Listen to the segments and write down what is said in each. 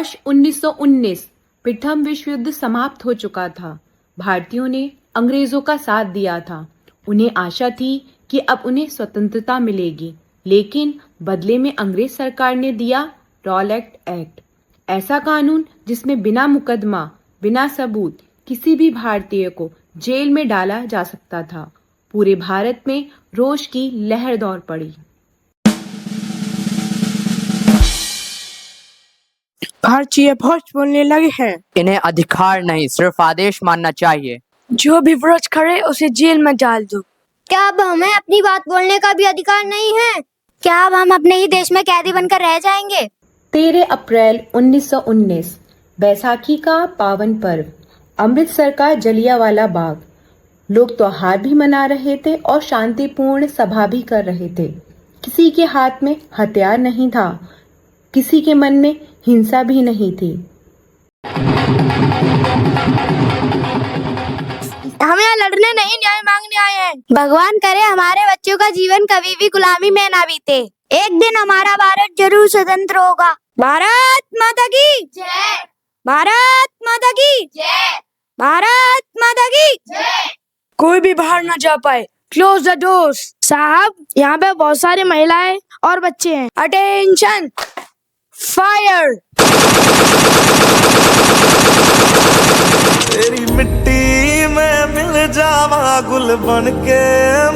वर्ष 1919 प्रथम विश्व युद्ध समाप्त हो चुका था। भारतीयों ने अंग्रेजों का साथ दिया था। उन्हें आशा थी कि अब उन्हें स्वतंत्रता मिलेगी, लेकिन बदले में अंग्रेज सरकार ने दिया रॉलेट एक्ट, ऐसा कानून जिसमें बिना मुकदमा, बिना सबूत किसी भी भारतीय को जेल में डाला जा सकता था। पूरे भारत में रोष की लहर दौड़ पड़ी। भारतीय बहुत बोलने लगे हैं। इन्हें अधिकार नहीं, सिर्फ आदेश मानना चाहिए। जो भी विरोध करे उसे जेल में डाल दो। क्या अब हमें अपनी बात बोलने का भी अधिकार नहीं है? क्या अब हम अपने ही देश में कैदी बनकर रह जाएंगे? 13 अप्रैल 1919 बैसाखी का पावन पर्व, अमृतसर का जलियांवाला बाग। लोग त्योहार भी मना रहे थे और शांतिपूर्ण सभा भी कर रहे थे। किसी के हाथ में हथियार नहीं था, किसी के मन में हिंसा भी नहीं थी। हम यहाँ लड़ने नहीं, न्याय मांगने आए हैं। भगवान करे हमारे बच्चों का जीवन कभी भी गुलामी में ना बीते। एक दिन हमारा भारत जरूर स्वतंत्र होगा। भारत माता की जय। भारत माता की जय। भारत माता की जय। कोई भी बाहर ना जा पाए। Close the doors. साहब, यहाँ पे बहुत सारी महिलाएं और बच्चे हैं। Attention, fire. तेरी मिट्टी में मिल जावा, गुल बन के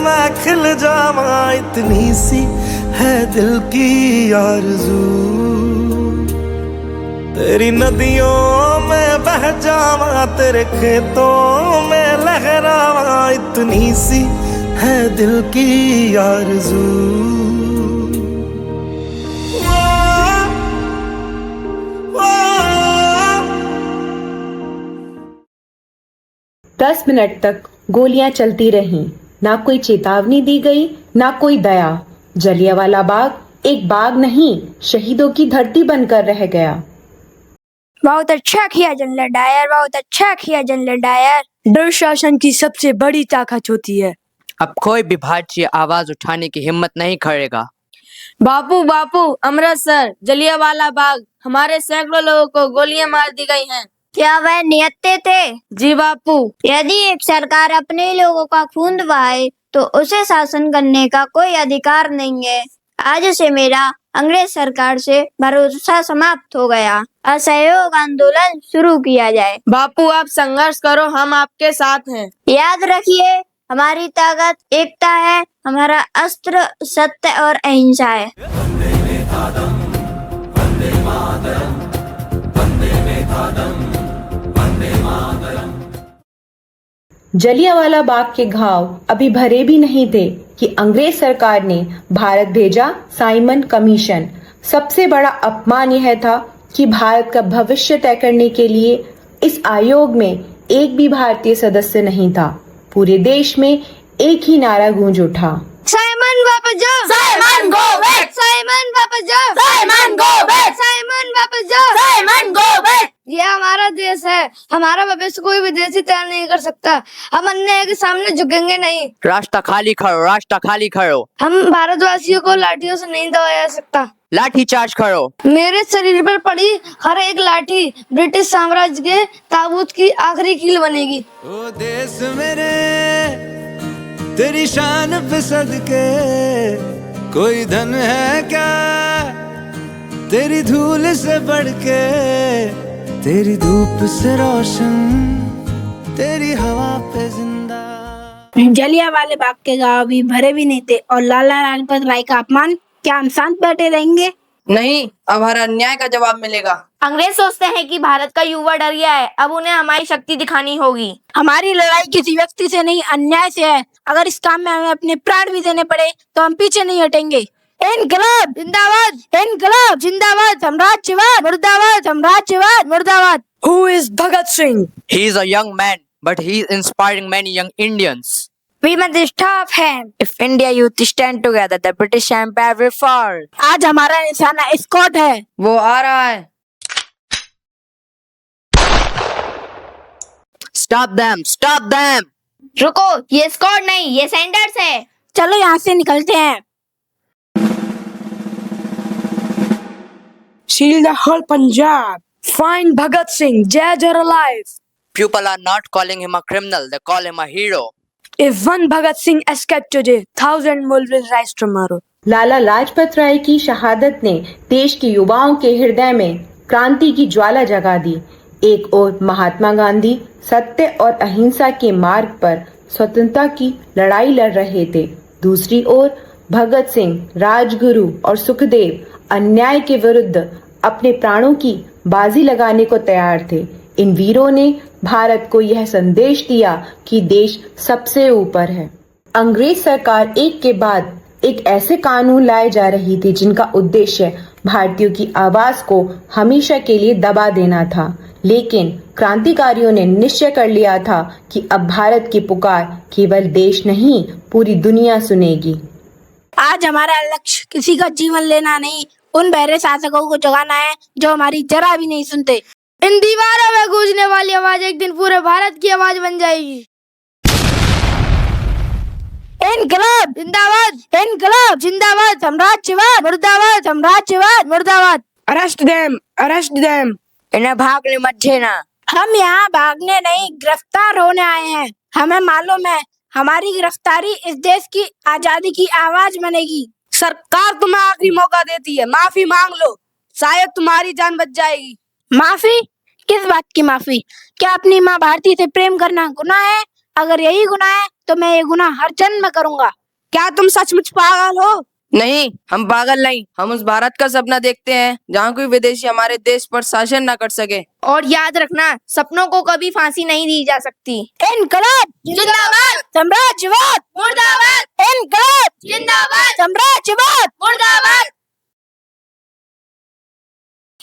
मैं खिल जावा, इतनी सी है दिल की आरज़ू। तेरी नदियों में बह जावा, तेरे खेतों में लहरावा, इतनी सी है दिल की आरज़ू। 10 मिनट तक गोलियां चलती रहीं। ना कोई चेतावनी दी गई, ना कोई दया। जलियांवाला बाग एक बाग नहीं, शहीदों की धरती बनकर रह गया। बहुत अच्छा किया जनरल डायर, बहुत अच्छा किया जनरल डायर। डर शासन की सबसे बड़ी ताकत होती है। अब कोई भी भारतीय आवाज उठाने की हिम्मत नहीं करेगा। बापू बापू, अमृतसर जलियांवाला बाग, हमारे सैकड़ों लोगों को गोलियां मार दी गई हैं। क्या वह निहत्थे थे? जी बापू। यदि एक सरकार अपने लोगों का खून बहाए तो उसे शासन करने का कोई अधिकार नहीं है। आज से मेरा अंग्रेज सरकार से भरोसा समाप्त हो गया। असहयोग आंदोलन शुरू किया जाए। बापू, आप संघर्ष करो, हम आपके साथ हैं। याद रखिए, हमारी ताकत एकता है, हमारा अस्त्र सत्य और अहिंसा है। जलियांवाला बाग के घाव अभी भरे भी नहीं थे कि अंग्रेज सरकार ने भारत भेजा साइमन कमीशन। सबसे बड़ा अपमान यह था कि भारत का भविष्य तय करने के लिए इस आयोग में एक भी भारतीय सदस्य नहीं था। पूरे देश में एक ही नारा गूंज उठा, साइमन वापस जाओ, साइमन गो बैक, साइमन वापस जाओ, साइमन गो बैक, साइमन वापस जाओ, साइमन गो बैक। ये हमारा देश है, हमारा भविष्य कोई विदेशी तय नहीं कर सकता। हम अन्याय के सामने झुकेंगे नहीं। रास्ता खाली करो, रास्ता खाली करो। हम भारतवासियों को लाठियों से नहीं दबाया जा सकता। लाठी चार्ज करो। मेरे शरीर पर पड़ी हर एक लाठी ब्रिटिश साम्राज्य के ताबूत की आखिरी कील बनेगी। ओ देश मेरे, तेरी शान पे सदके कोई धन है क्या तेरी धूल से बढ़ के, तेरी धूप से रोशन, तेरी हवा पे जिंदा। जलियांवाले बाग के गाँव भी भरे भी नहीं थे और लाला लाजपत राय का अपमान, क्या हम शांत बैठे रहेंगे? नहीं, अब हर अन्याय का जवाब मिलेगा। अंग्रेज सोचते हैं कि भारत का युवा डर गया है, अब उन्हें हमारी शक्ति दिखानी होगी। हमारी लड़ाई किसी व्यक्ति से नहीं, अन्याय से है। अगर इस काम में हमें अपने प्राण भी देने पड़े तो हम पीछे नहीं हटेंगे। इनकलाब जिंदाबाद, इनकलाब जिंदाबाद, साम्राज्यवाद मुर्दाबाद, साम्राज्यवाद मुर्दाबाद। Who is Bhagat Singh? He is a young man, but he is inspiring many young Indians. We must stop him. If India youth stand together, the British Empire will fall. आज हमारा निशाना स्कॉट है। वो आ रहा है। Stop them! Stop them! रुको, ये Scott नहीं, ये सैंडर्स है। चलो यहाँ से निकलते हैं। Seal the whole Punjab. Find Bhagat Singh, dead or alive. People are not calling him a criminal, they call him a hero. If one Bhagat Singh escaped today, 1,000 more will rise tomorrow. Lala Lajpat Rai की शहादत ने देश के युवाओं के हृदय में क्रांति की ज्वाला जगा दी। एक ओर महात्मा गांधी सत्य और अहिंसा के मार्ग पर स्वतंत्रता की लड़ाई लड़ रहे थे, दूसरी ओर भगत सिंह, राजगुरु और सुखदेव अन्याय के विरुद्ध अपने प्राणों की बाजी लगाने को तैयार थे। इन वीरों ने भारत को यह संदेश दिया कि देश सबसे ऊपर है। अंग्रेज सरकार एक के बाद एक ऐसे कानून लाए जा रही थी जिनका उद्देश्य भारतीयों की आवाज को हमेशा के लिए दबा देना था, लेकिन क्रांतिकारियों ने निश्चय कर लिया था कि अब भारत की पुकार केवल देश नहीं पूरी दुनिया सुनेगी। आज हमारा लक्ष्य किसी का जीवन लेना नहीं, उन बहरे शासकों को जगाना है जो हमारी जरा भी नहीं सुनते। इन दीवारों में गूंजने वाली आवाज एक दिन पूरे भारत की आवाज बन जाएगी। इनकलाब जिंदाबाद, इनकलाब जिंदाबाद, साम्राज्यवाद मुर्दाबाद, साम्राज्यवाद मुर्दाबाद। Arrest them! Arrest them! इन्हें भागने मत देना। हम यहाँ भागने नहीं, गिरफ्तार होने आए हैं। हमें मालूम है हमारी गिरफ्तारी इस देश की आजादी की आवाज बनेगी। सरकार तुम्हें आखिरी मौका देती है, माफी मांग लो, शायद तुम्हारी जान बच जाएगी। माफी? किस बात की माफी? क्या अपनी माँ भारती से प्रेम करना गुनाह है? अगर यही गुनाह है तो मैं ये गुनाह हर जन्म में करूंगा। क्या तुम सचमुच पागल हो? नहीं, हम पागल नहीं। हम उस भारत का सपना देखते हैं जहाँ कोई विदेशी हमारे देश पर शासन न कर सके। और याद रखना, सपनों को कभी फांसी नहीं दी जा सकती। इनकलाब जिंदाबाद, साम्राज्यवाद मुर्दाबाद, इनकलाब जिंदाबाद, साम्राज्यवाद मुर्दाबाद।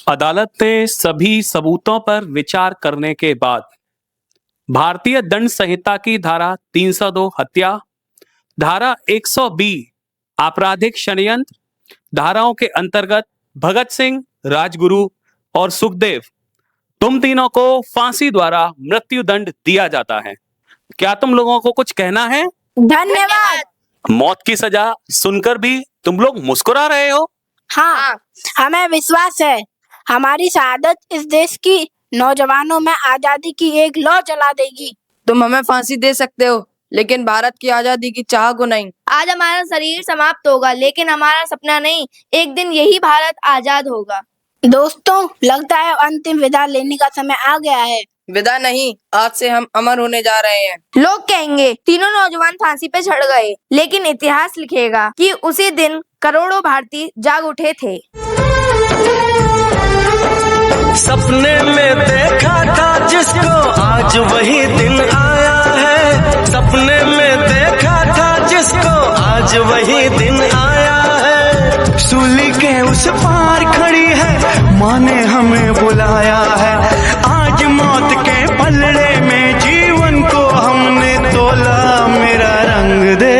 अदालत ने सभी सबूतों पर विचार करने के बाद भारतीय दंड संहिता की धारा 302 हत्या, धारा 120 आपराधिक षड्यंत्र धाराओं के अंतर्गत भगत सिंह, राजगुरु और सुखदेव तुम तीनों को फांसी द्वारा मृत्यु दंड दिया जाता है। क्या तुम लोगों को कुछ कहना है? धन्यवाद। मौत की सजा सुनकर भी तुम लोग मुस्कुरा रहे हो। हाँ, हमें विश्वास है हमारी शहादत इस देश की नौजवानों में आजादी की एक लौ जला देगी। तुम हमें फांसी दे सकते हो, लेकिन भारत की आजादी की चाह को नहीं। आज हमारा शरीर समाप्त होगा, लेकिन हमारा सपना नहीं। एक दिन यही भारत आजाद होगा। दोस्तों, लगता है अंतिम विदा लेने का समय आ गया है। विदा नहीं, आज से हम अमर होने जा रहे हैं। लोग कहेंगे तीनों नौजवान फांसी पे चढ़ गए, लेकिन इतिहास लिखेगा कि उसी दिन करोड़ों भारतीय जाग उठे थे। सपने में देखा था जिसको आज वही दिन आया है। सपने में देखा था जिसको आज वही दिन आया है। सूली के उस पार खड़ी है, माँ ने हमें बुलाया है। आज मौत के पलड़े में जीवन को हमने तोला। मेरा रंग दे,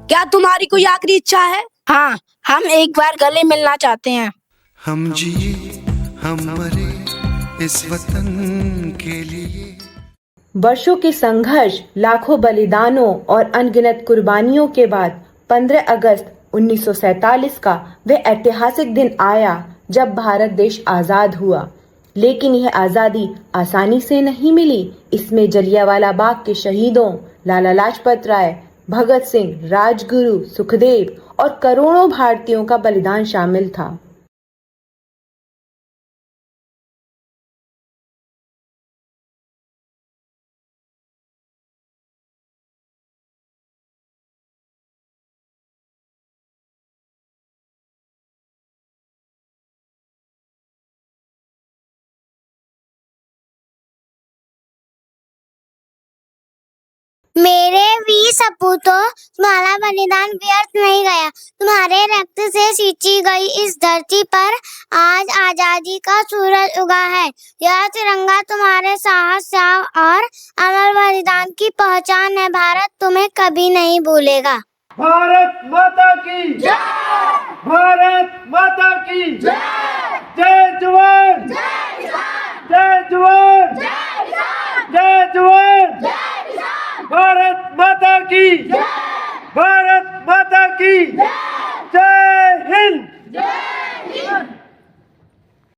क्या तुम्हारी कोई आखिरी इच्छा है? हाँ, हम एक बार गले मिलना चाहते हैं। हम जिए हम मरे इस वतन के लिए। वर्षों के संघर्ष, लाखों बलिदानों और अनगिनत कुर्बानियों के बाद 15 अगस्त 1947 का वह ऐतिहासिक दिन आया जब भारत देश आजाद हुआ। लेकिन यह आजादी आसानी से नहीं मिली। इसमें जलियांवाला बाग के शहीदों, लाला लाजपत राय, भगत सिंह, राजगुरु, सुखदेव और करोड़ों भारतीयों का बलिदान शामिल था। मेरे वीर सपूतों, तुम्हारा बलिदान व्यर्थ नहीं गया। तुम्हारे रक्त से सींची गई इस धरती पर आज आजादी का सूरज उगा है। यह तिरंगा तुम्हारे साहस, त्याग और अमर बलिदान की पहचान है। भारत तुम्हें कभी नहीं भूलेगा। भारत माता की जय, भारत माता की जय, जय जवान, जय जवान, जय जवान, भारत माता की जय, भारत माता की जय।